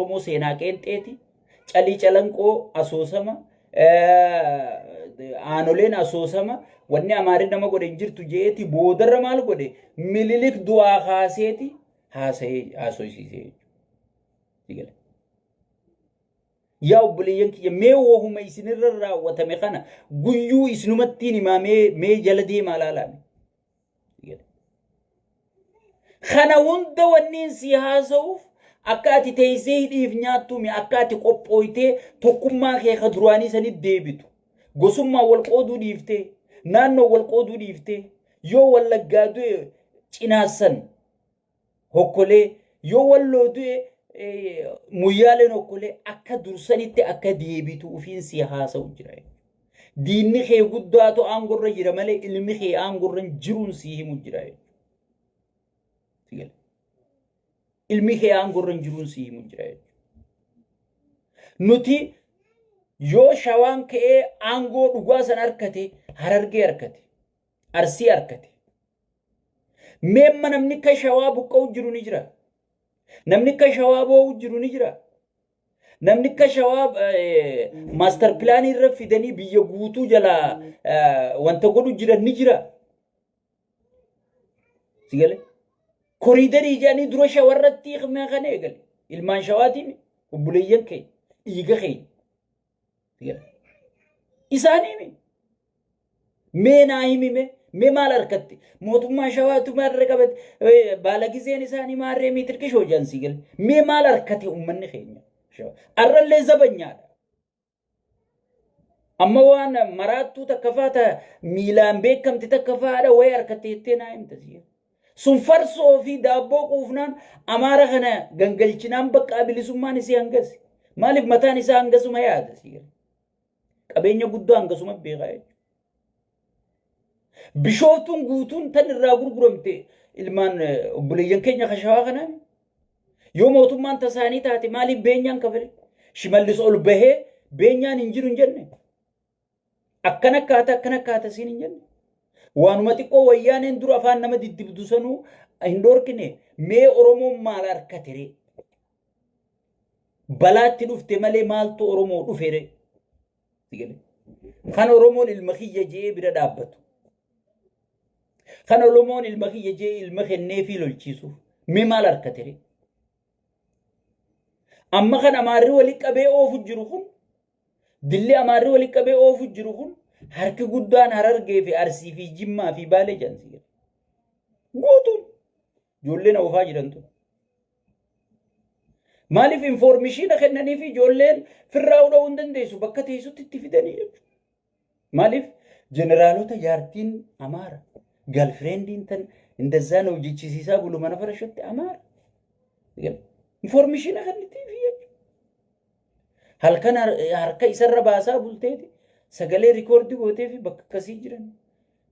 Oromoo seenaa qeenxeeti. Calii calanqoo asoosama. Aanoleen asoosama. Wanni Amaarii nama godhe hin jirtu jeeti boodarra maal godhe Minilik du'aa kaaseeti haasofsiisee jechuudha. Yaa obboleeyyan kiyya mee wohuma isinirra raawwatame kana guyyuu isinumattiin himaa mee jala deemaa laalame. Kana hunda wanniin si haasa'uuf akka ati teessee hidhiif nyaattuumi akka ati qophooytee tokkummaa kee ka duraanii sanitti deebitu. Gosummaa wal qooduu dhiiftee naannoo wal qooduu dhiiftee yoo wallaggaa du'e cinaasan hokkolee yoo walloo du'e muyyaaleen hokkolee akka dursanitti akka deebitu ufiin si haasa'u jira. Diinni kee guddaatu aangorra jira malee ilmi kee aangorra jiruun si himu jira. Ilmi kee aangorra jiruun si himu jira. Nuti yoo shawaan ka'ee aangoo dhugaa san harkate Harargee harkate Arsii harkate meemma namni ka shawaa buqqa'u jiru ni jira. Namni ka shawaa boo'u jiru ni jira. Namni ka shawaa master plan irra fidanii biyya guutuu jala wanta godhu jiran ni jira. Sigale koriidarii jedhanii dura shawarratti hiikmee kan eegale ilmaan shawaatiin obboleeyyan kee dhiiga kee isaanii mee naa himime mee maal harkatti mootummaa shawaatu maarree qabate baala gizeen isaanii maarree miitirqishoo jansii gale mee maal harkate uummanni keenya arrallee zabanyaadha. Amma waan maraattuu takka faata miilaan beekamti takka faadha way harkatte jettee naa himta siya. Sun farsoo fi daabboo quufnaan Amaara kana gangalchinaan bakka bilisummaan isii hangasi. Maaliif mataan isaa hangasuma yaada siya. Qabeenya guddaa hangasuma beekaa jechuudha. Bishooftuun guutuun tan irraa gurguramte ilmaan obboleeyyan keenya kashawaa kanaan yoo mootummaan tasaanii taate maaliif beenyaan kafale Shimallis ol bahee beenyaan hin jiru hin jenne akkana akkaata siin hin jenne waanuma xiqqoo wayyaaneen dura afaan nama diddibdu sanuu hin dhoorkine mee Oromoon maal harkatere balaatti dhufte malee maaltu Oromoo dhufere kan Oromoon ilma kiyya jee bira dhaabbatu. Kan Oromoon ilma kiyya jee ilma kennee fi lolchiisuuf mee maal harkatere. Amma kan Amaarri walitti qabee oofu jiru kun dilli Amaarri walitti qabee oofu jiru kun harki guddaan Harargee fi Arsii fi Jimmaa fi Baalee jansii guutuun ijoolleen oofaa jirantu. Maaliif informeeshina kennanii fi ijoolleen firraa udha'uu hin dandeessu bakka teessutti itti fidanii jechuudha. Maaliif jeneraalota jaartiin Amaara galfireendiin tan indazaa na hojjechiisiisaa bulu mana farashatti Amaara. Informeeshina kennitiif jechuudha. Halkan harka isarra baasaa bulteeti sagalee rikoordii gootee fi bakka akkasii jiran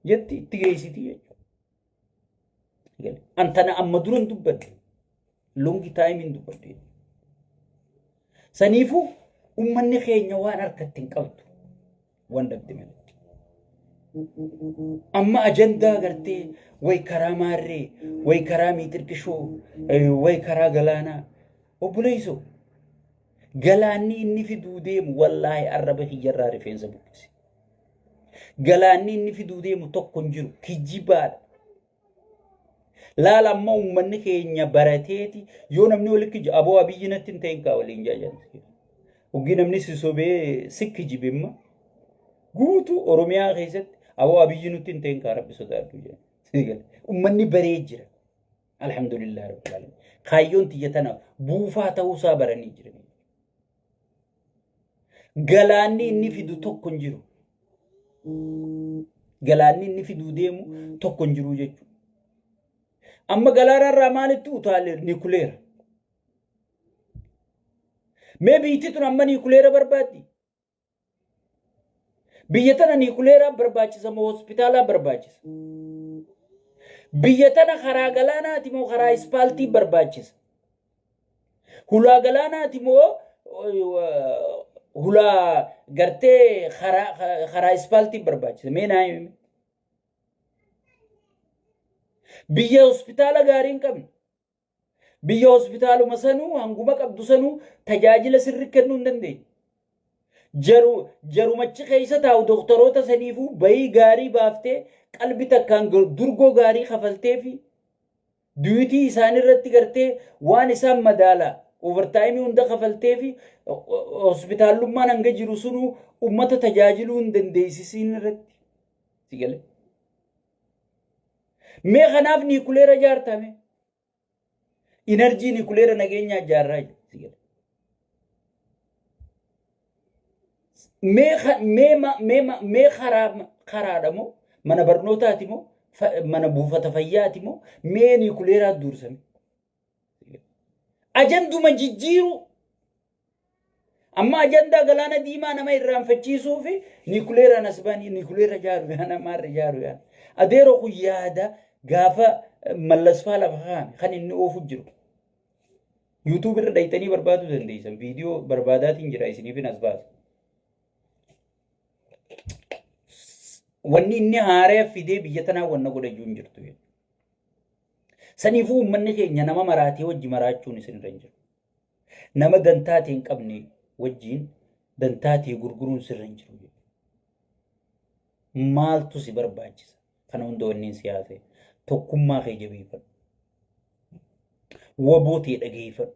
jetti itti geessiti jechuudha. Antana amma duran dubbadde longi taayimiin dubbadde. Saniifuu uummanni keenya waan harkatti hin qabdu waan dhabde malee. Amma ajandaa gartee way karaa maarree way karaa miitirqishoo way karaa galaanaa obboleessoo galaanni inni fiduu deemu wallaahi arraba kiyyarraa rifeensa buqqise. Galaanni inni fiduu deemu tokko hin jiru kijjibaadha. Laala amma uummanni keenya barateeti yoo namni walitti aboo abiyyi natti hin ta'in kaa waliin jaajanti. Uggii namni si sobee sikki jibimma guutuu Oromiyaa keessatti aboo abiyyi nutti hin ta'in kaa rabbi sodaadhu jedhan. Uummanni baree jira. Alhamdulillah rabbil alamin. Kaayyoon tiyya tana buufaa ta'uusaa baranii jiran. Galaanni inni fidu tokko hin jiru. Galaanni inni fiduu deemu tokko hin jiru jechuudha. Amma galaanarraa maalitti utaale nikuleera. Mee biyyi tun amma nikuleera barbaaddi. Biyya tana nikuleera barbaachisa moo hospitaalaa barbaachisa. Biyya tana karaa galaanaati moo karaa ispaaltii barbaachisa. Hulaa galaanaati moo hulaa gartee karaa ispaaltii barbaachisa. Mee naa himi. Biyya hospitaala gaarii hin qabne biyya hospitaaluma sanuu hanguma qabdu sanuu tajaajila sirri kennuu hin dandeenye. Jarumachi keessa taa'u doktoroota saniifuu bayii gaarii baaftee qalbii takkaan durgoo gaarii kafaltee fi duutii isaan irratti gartee waan isaan madaalaa overtaayimii hunda kafaltee fi hospitaalummaan hanga jiru sunuu ummata tajaajiluu hin dandeessisiin irratti. Sigale. Mee kanaaf niikuleera jaartame. Enerjii niikuleera nageenyaa jaarraa jira. Mee karaadha moo mana barnootaati moo mana buufata fayyaati moo mee niikuleeraa dursame. Ajanduma jijjiiru amma ajandaa galaana diimaa nama irraanfachiisuu fi niikuleeraan asbaanii niikuleera jaaru yaana maarra jaaru yaana. Adeeroo kun yaada gaafa mallasfaa lafa kaa'ame kan inni oofu jiru. YouTube irra dhayitanii barbaaduu dandeessan. Viidiyoo barbaadaatiin jira isiniif hin asbaasu. Wanni inni haaree fidee biyya tanaa wanna godhachuu hin jirtu. Saniifuu uummanni keenya nama maraatee wajji maraachuun isinirra hin jiru. Nama dantaatee hin qabne wajjiin dantaatee gurguruun sirra hin jiru. Maaltu si barbaachisa? Kana hunda wanniin siyaasee tokkummaa kee jabeeffadhu. Wabootee dhageeffadhu.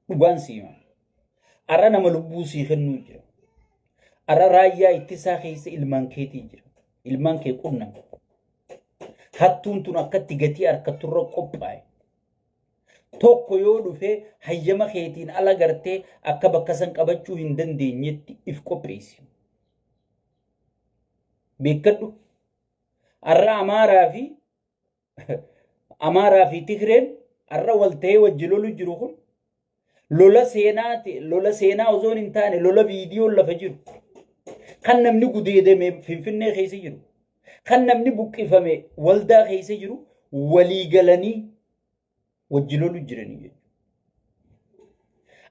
Dhugaan siimaa. Arra nama lubbuu sii kennuu jira. Arra raayyaa ittisaa keessa ilmaan keetii jira. Ilmaan kee qunnama. Hattuun tun akkatti gatii harkatturra qophaa'e. Tokko yoo dhufee hayyama keetiin ala gartee akka bakka san qabachuu hin dandeenyetti if qopheessi. Beekadhu. Arra Amaaraa fi Tigreen arra wal ta'ee wajji lolu jiru kun lola seenaa osoo hin taane lola viidiyoon lafa jiru. Kan namni gudeedame Finfinnee keessa jiru. Kan namni buqqifame waldaa keessa jiru walii galanii wajji lolu jiranii.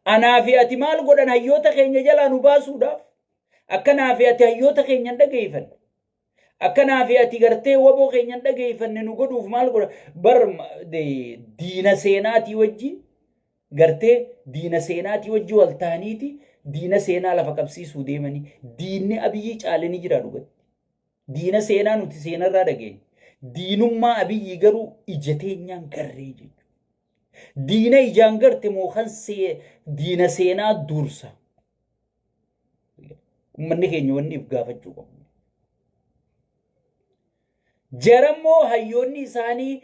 Anaa fi ati maal godhan hayyoota keenya jalaa nu baasuudhaaf akkanaa fi ati hayyoota keenya dhageeffanne. Akkanaa fi ati gartee waboo keenya dhageeffanne nu godhuuf maal godha bar diina seenaatii wajji gartee diina seenaatii wajji wal ta'aniiti diina seenaa lafa qabsiisuu deemanii diinni Abiyyi caalee ni jira dhugatti. Diina seenaa nuti seenarraa dhageenya. Diinummaa Abiyyi garuu ija teenyaan garree jechuudha. Diina ijaan garte moo kan diina seenaa dursa. Uummanni keenya wanni if gaafachuu qabu. Jarammoo hayyoonni isaanii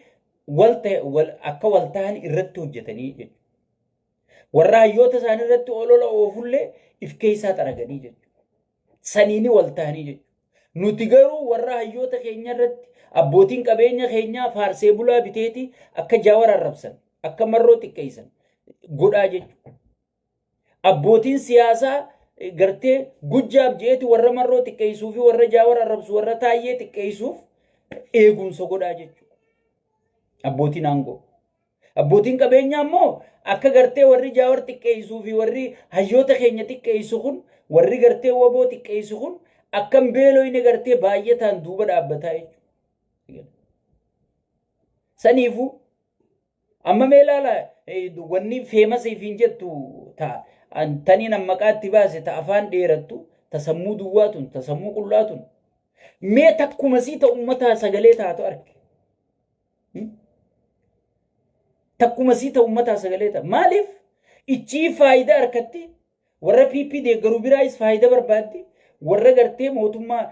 akka wal ta'an irratti hojjetanii jechuudha. Warra hayyoota isaanii irratti olola oofullee if keessaa xaraganii jechuudha. Saniini wal ta'anii jechuudha. Nuti garuu warra hayyoota keenya irratti abbootiin qabeenya keenyaa faarsee bulaa biteeti akka jaawar arrabsan akka marroo xiqqeessan godhaa jechuudha. Abbootiin siyaasaa gartee gujjaaf jeeti warra marroo xiqqeessuu fi warra jaawar arrabsu warra taayyee xiqqeessuuf eegumsa godhaa jechuudha. Abbootiin aangoo. Abbootiin qabeenyaa immoo akka gartee warri jaawar xiqqeessuu fi warri hayyoota keenya xiqqeessu kun warri gartee waboo xiqqeessu kun akkam beelooyne gartee baay'ataan duuba dhaabbataa jechuudha. Saniifuu amma mee ilaala wanni feemasii fi jettu tanii nama maqaatti baase ta afaan dheerattu ta sammuu duwwaatun ta sammuu qullaatun mee takkuma sii ta ummataa sagalee taatu arge. Takkuma sii ta ummataa sagalee taatu maaliif ichii faayidaa harkatti warra PP deeggaruu biraayis faayidaa barbaaddi. Warra gartee mootummaa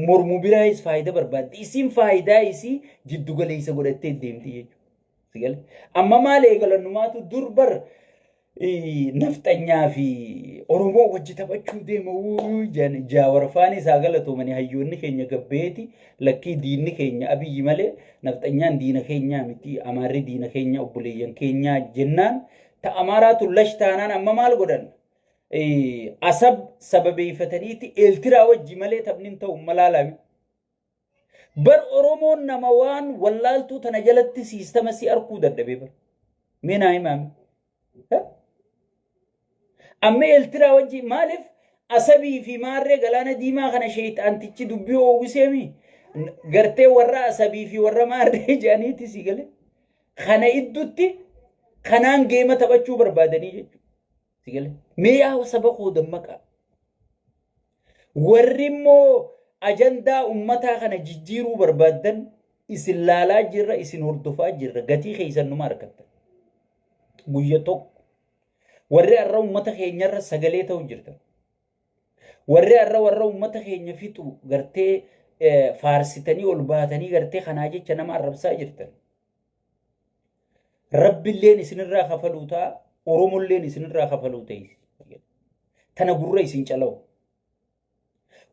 mormuu biraayis faayidaa barbaaddi. Isiin faayidaa isii jiddu galeessa godhattee deemti jechuudha. Amma maal eegalannumaatu dur bar nafxanyaa fi Oromoo wajji taphachuu deemu jaawar afaan isaa galatoomanii hayyoonni keenya gabbeeti lakkii diinni keenya Abiyyi malee nafxanyaan diina keenyaa miti Amaarri diina keenya obboleeyyan keenyaa jennaan ta Amaaraatu lash taanaan amma maal godhan asab sababeeffataniiti eeltiraa wajji malee taphnin ta'u malaalami. Bar Oromoon nama waan wallaaltuu tana jalatti siistama si arkuu dadhabee bar. Meenaa himaami. Amma eeltiraa wajji maaliif asabii fi maarree galaana diimaa kana sheeyxaantichi dubbii oowwiseemi gartee warra asabii fi warra maarree jedhaniiti si gale. Kana iddutti kanaan geema taphachuu barbaadanii jechuudha. Sigale mee yaa saba koo dammaqaa. Warri immoo ajandaa ummataa kana jijjiiruu barbaadan isin laalaa jirra, isin hordofaa jirra, gatii keessan numa argattan. Guyya tokko warri har'a ummata keenyarra sagalee ta'u jirtan. Warri har'a warra ummata keenya fixu gartee faarsitanii ol baatanii gartee kanaa jecha nama arrabsaa jirtan. Rabbilleen isinirraa kafaluu ta'a, Oromolleen isinirraa kafaluu ta'is. Tana gurra isin calawu.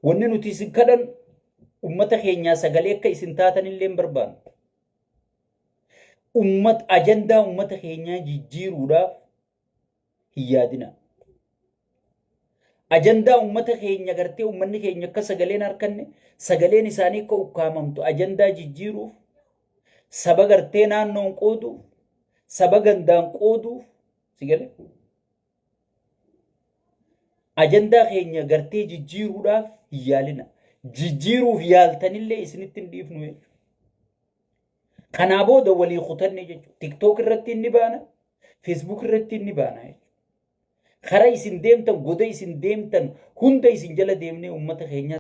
Wanni nuti isin kadhan ummata keenyaa sagalee akka isin taatanillee barbaannu. Ajandaa ummata keenyaa jijjiiruudhaaf hin yaadina. Ajandaa ummata keenya gartee ummanni keenya akka sagaleen harkanne, sagaleen isaanii akka ukkaamamtu ajandaa jijjiiruuf, saba gartee naannoon qooduuf, saba gandaan qooduuf, sigale. Ajandaa keenya gartee jijjiiruudhaaf hin yaalina. Jijjiiruuf yaaltanillee isinitti hin dhiifnu jechuudha. Kanaa booda walii kutanne jechuudha. TikTok irratti inni baana, Facebook irratti inni baana jechuudha. Karaa isin deemtan, goda isin deemtan hunda isin jala deemnee ummata keenya